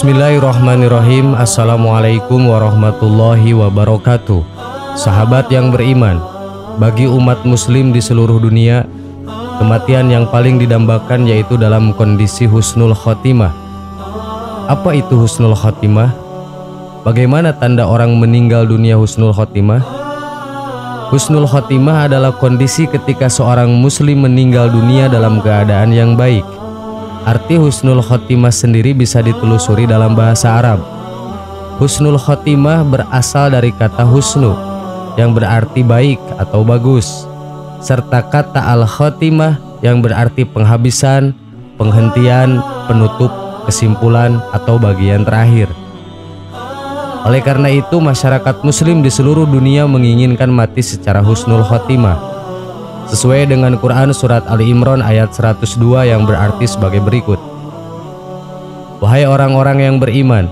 Bismillahirrahmanirrahim. Assalamualaikum warahmatullahi wabarakatuh. Sahabat yang beriman, bagi umat muslim di seluruh dunia, kematian yang paling didambakan yaitu dalam kondisi husnul khotimah. Apa itu husnul khotimah? Bagaimana tanda orang meninggal dunia husnul khotimah? Husnul khotimah adalah kondisi ketika seorang muslim meninggal dunia dalam keadaan yang baik. Arti husnul khotimah sendiri bisa ditelusuri dalam bahasa Arab. Husnul khotimah berasal dari kata husnu, yang berarti baik atau bagus, serta kata al-khotimah yang berarti penghabisan, penghentian, penutup, kesimpulan, atau bagian terakhir. Oleh karena itu, masyarakat muslim di seluruh dunia menginginkan mati secara husnul khotimah. Sesuai dengan Quran surat Ali Imran ayat 102 yang berarti sebagai berikut. Wahai orang-orang yang beriman,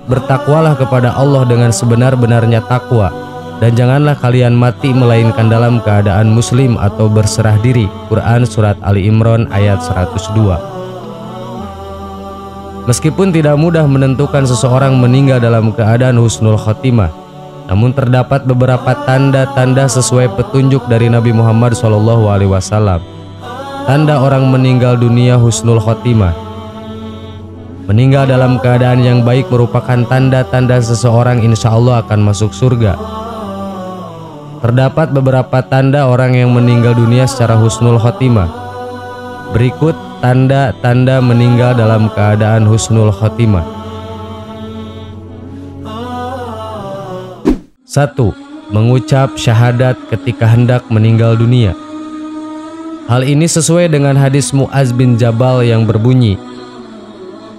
bertakwalah kepada Allah dengan sebenar-benarnya takwa, dan janganlah kalian mati melainkan dalam keadaan muslim atau berserah diri. Quran surat Ali Imran ayat 102. Meskipun tidak mudah menentukan seseorang meninggal dalam keadaan husnul khotimah, namun terdapat beberapa tanda-tanda sesuai petunjuk dari Nabi Muhammad SAW. Tanda orang meninggal dunia husnul khotimah. Meninggal dalam keadaan yang baik merupakan tanda-tanda seseorang insya Allah akan masuk surga. Terdapat beberapa tanda orang yang meninggal dunia secara husnul khotimah. Berikut tanda-tanda meninggal dalam keadaan husnul khotimah. 1. Mengucap syahadat ketika hendak meninggal dunia. Hal ini sesuai dengan hadis Mu'adz bin Jabal yang berbunyi,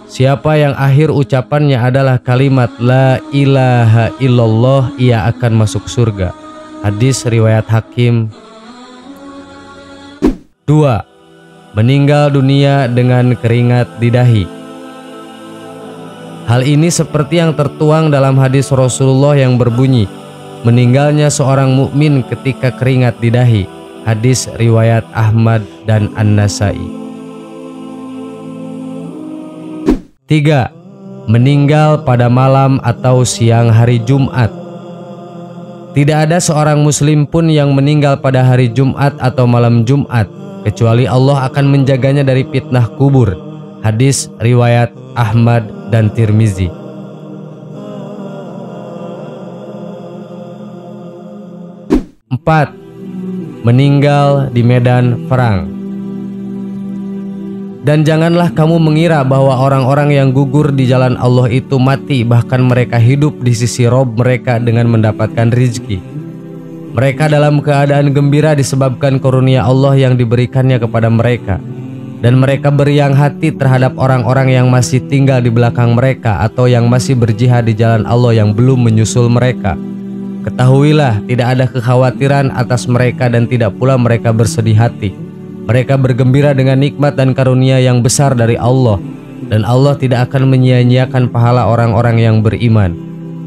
siapa yang akhir ucapannya adalah kalimat La ilaha illallah, ia akan masuk surga. Hadis riwayat Hakim. 2. Meninggal dunia dengan keringat di dahi. Hal ini seperti yang tertuang dalam hadis Rasulullah yang berbunyi, meninggalnya seorang mukmin ketika keringat di dahi. Hadis riwayat Ahmad dan An-Nasai. 3. Meninggal pada malam atau siang hari Jumat. Tidak ada seorang muslim pun yang meninggal pada hari Jumat atau malam Jumat, kecuali Allah akan menjaganya dari fitnah kubur. Hadis riwayat Ahmad dan Tirmizi. 4. Meninggal di medan perang. Dan janganlah kamu mengira bahwa orang-orang yang gugur di jalan Allah itu mati, bahkan mereka hidup di sisi Rob mereka dengan mendapatkan rizki. Mereka dalam keadaan gembira disebabkan karunia Allah yang diberikannya kepada mereka, dan mereka beriang hati terhadap orang-orang yang masih tinggal di belakang mereka atau yang masih berjihad di jalan Allah yang belum menyusul mereka. Ketahuilah, tidak ada kekhawatiran atas mereka dan tidak pula mereka bersedih hati. Mereka bergembira dengan nikmat dan karunia yang besar dari Allah, dan Allah tidak akan menyia-nyiakan pahala orang-orang yang beriman.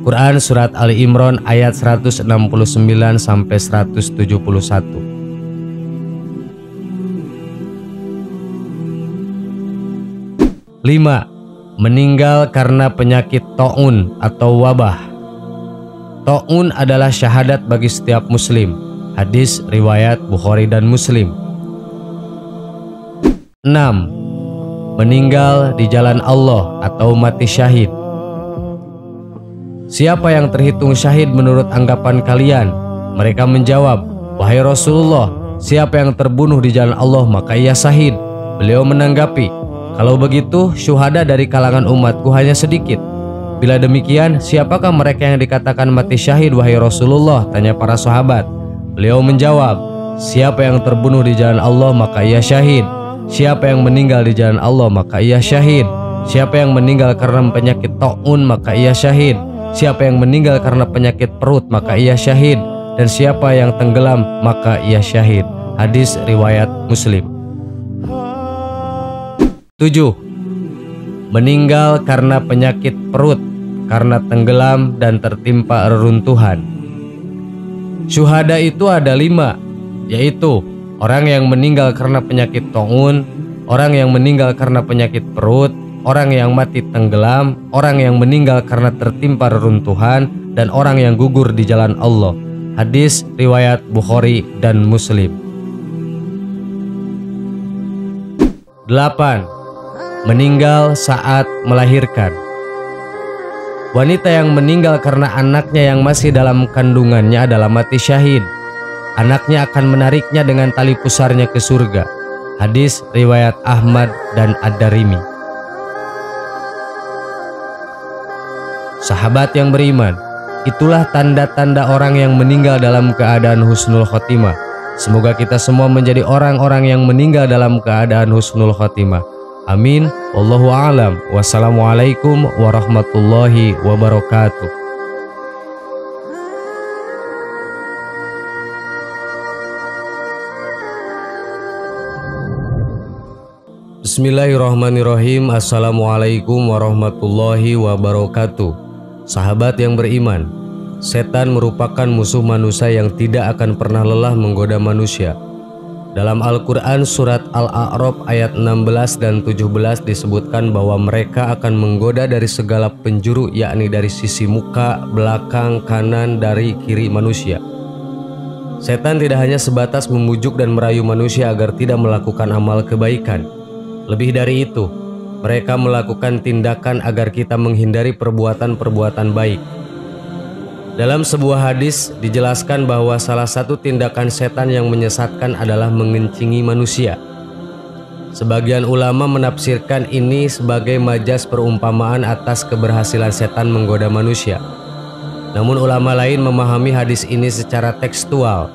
Quran surat Ali Imran ayat 169 sampai 171. 5. Meninggal karena penyakit ta'un atau wabah. Ta'un adalah syahadat bagi setiap muslim. Hadis riwayat Bukhari dan Muslim. 6. Meninggal di jalan Allah atau mati syahid. Siapa yang terhitung syahid menurut anggapan kalian? Mereka menjawab, wahai Rasulullah, siapa yang terbunuh di jalan Allah maka ia syahid. Beliau menanggapi, kalau begitu syuhada dari kalangan umatku hanya sedikit. Bila demikian, siapakah mereka yang dikatakan mati syahid wahai Rasulullah? Tanya para sahabat. Beliau menjawab, siapa yang terbunuh di jalan Allah maka ia syahid. Siapa yang meninggal di jalan Allah maka ia syahid. Siapa yang meninggal karena penyakit ta'un maka ia syahid. Siapa yang meninggal karena penyakit perut maka ia syahid. Dan siapa yang tenggelam maka ia syahid. Hadis riwayat Muslim. 7. Meninggal karena penyakit perut, karena tenggelam dan tertimpa reruntuhan. Syuhada itu ada 5, yaitu orang yang meninggal karena penyakit ta'un, orang yang meninggal karena penyakit perut, orang yang mati tenggelam, orang yang meninggal karena tertimpa reruntuhan, dan orang yang gugur di jalan Allah. Hadis riwayat Bukhari dan Muslim. 8. Meninggal saat melahirkan. Wanita yang meninggal karena anaknya yang masih dalam kandungannya adalah mati syahid. Anaknya akan menariknya dengan tali pusarnya ke surga. Hadis riwayat Ahmad dan Ad-Darimi. Sahabat yang beriman, itulah tanda-tanda orang yang meninggal dalam keadaan husnul khotimah. Semoga kita semua menjadi orang-orang yang meninggal dalam keadaan husnul khotimah. Amin. Wallahu a'lam. Wassalamualaikum warahmatullahi wabarakatuh. Bismillahirrahmanirrahim. Assalamualaikum warahmatullahi wabarakatuh. Sahabat yang beriman, setan merupakan musuh manusia yang tidak akan pernah lelah menggoda manusia. Dalam Al-Quran surat Al-A'raf ayat 16 dan 17 disebutkan bahwa mereka akan menggoda dari segala penjuru, yakni dari sisi muka, belakang, kanan, dari kiri manusia. Setan tidak hanya sebatas memujuk dan merayu manusia agar tidak melakukan amal kebaikan. Lebih dari itu, mereka melakukan tindakan agar kita menghindari perbuatan-perbuatan baik. Dalam sebuah hadis dijelaskan bahwa salah satu tindakan setan yang menyesatkan adalah mengencingi manusia. Sebagian ulama menafsirkan ini sebagai majas perumpamaan atas keberhasilan setan menggoda manusia. Namun ulama lain memahami hadis ini secara tekstual,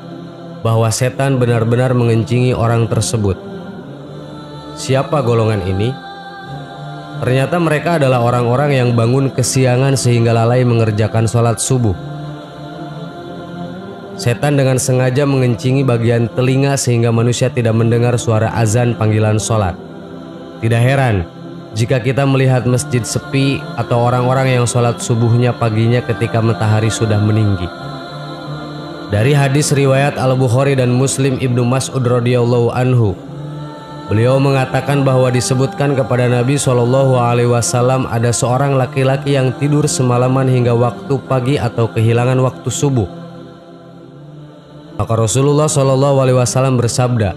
bahwa setan benar-benar mengencingi orang tersebut. Siapa golongan ini? Ternyata mereka adalah orang-orang yang bangun kesiangan sehingga lalai mengerjakan sholat subuh. Setan dengan sengaja mengencingi bagian telinga sehingga manusia tidak mendengar suara azan panggilan sholat. Tidak heran jika kita melihat masjid sepi atau orang-orang yang sholat subuhnya paginya ketika matahari sudah meninggi. Dari hadis riwayat Al-Bukhari dan Muslim Ibnu Mas'ud radhiyallahu anhu, beliau mengatakan bahwa disebutkan kepada Nabi SAW ada seorang laki-laki yang tidur semalaman hingga waktu pagi atau kehilangan waktu subuh. Maka Rasulullah SAW bersabda,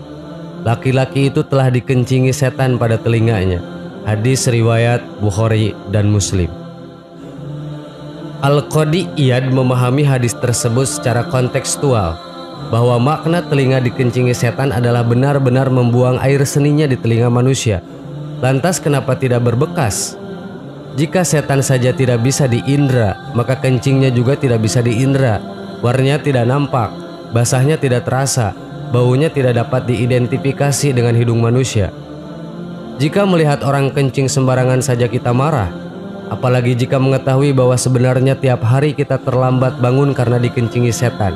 laki-laki itu telah dikencingi setan pada telinganya. Hadis riwayat Bukhari dan Muslim. Al-Qadi Iyad memahami hadis tersebut secara kontekstual, bahwa makna telinga dikencingi setan adalah benar-benar membuang air seninya di telinga manusia. Lantas kenapa tidak berbekas? Jika setan saja tidak bisa diindra, maka kencingnya juga tidak bisa diindra. Warnanya tidak nampak, basahnya tidak terasa, baunya tidak dapat diidentifikasi dengan hidung manusia. Jika melihat orang kencing sembarangan saja kita marah, apalagi jika mengetahui bahwa sebenarnya tiap hari kita terlambat bangun karena dikencingi setan.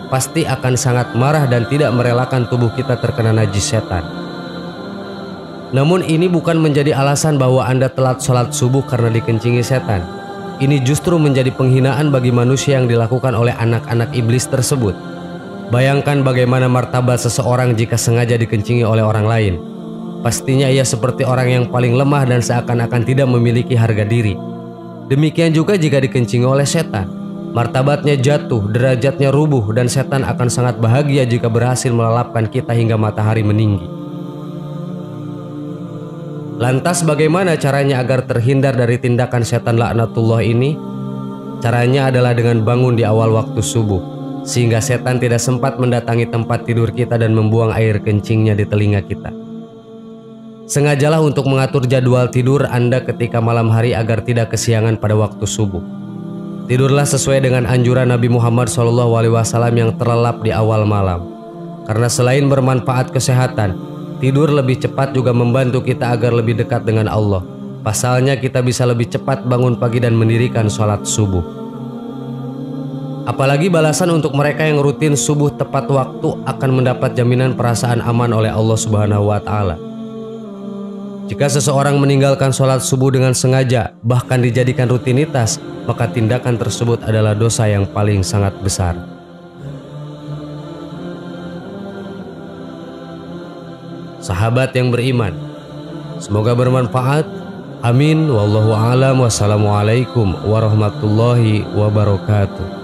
Pasti akan sangat marah dan tidak merelakan tubuh kita terkena najis setan. Namun ini bukan menjadi alasan bahwa Anda telat sholat subuh karena dikencingi setan. Ini justru menjadi penghinaan bagi manusia yang dilakukan oleh anak-anak iblis tersebut. Bayangkan bagaimana martabat seseorang jika sengaja dikencingi oleh orang lain. Pastinya ia seperti orang yang paling lemah dan seakan-akan tidak memiliki harga diri. Demikian juga jika dikencingi oleh setan. Martabatnya jatuh, derajatnya rubuh, dan setan akan sangat bahagia jika berhasil melelapkan kita hingga matahari meninggi. Lantas bagaimana caranya agar terhindar dari tindakan setan laknatullah ini? Caranya adalah dengan bangun di awal waktu subuh, sehingga setan tidak sempat mendatangi tempat tidur kita dan membuang air kencingnya di telinga kita. Sengajalah untuk mengatur jadwal tidur Anda ketika malam hari agar tidak kesiangan pada waktu subuh. Tidurlah sesuai dengan anjuran Nabi Muhammad SAW yang terlelap di awal malam. Karena selain bermanfaat kesehatan, tidur lebih cepat juga membantu kita agar lebih dekat dengan Allah. Pasalnya kita bisa lebih cepat bangun pagi dan mendirikan sholat subuh. Apalagi balasan untuk mereka yang rutin subuh tepat waktu akan mendapat jaminan perasaan aman oleh Allah Subhanahu wa Ta'ala. Jika seseorang meninggalkan sholat subuh dengan sengaja, bahkan dijadikan rutinitas, maka tindakan tersebut adalah dosa yang paling sangat besar. Sahabat yang beriman, semoga bermanfaat. Amin. Wallahu a'lam. Wassalamualaikum warahmatullahi wabarakatuh.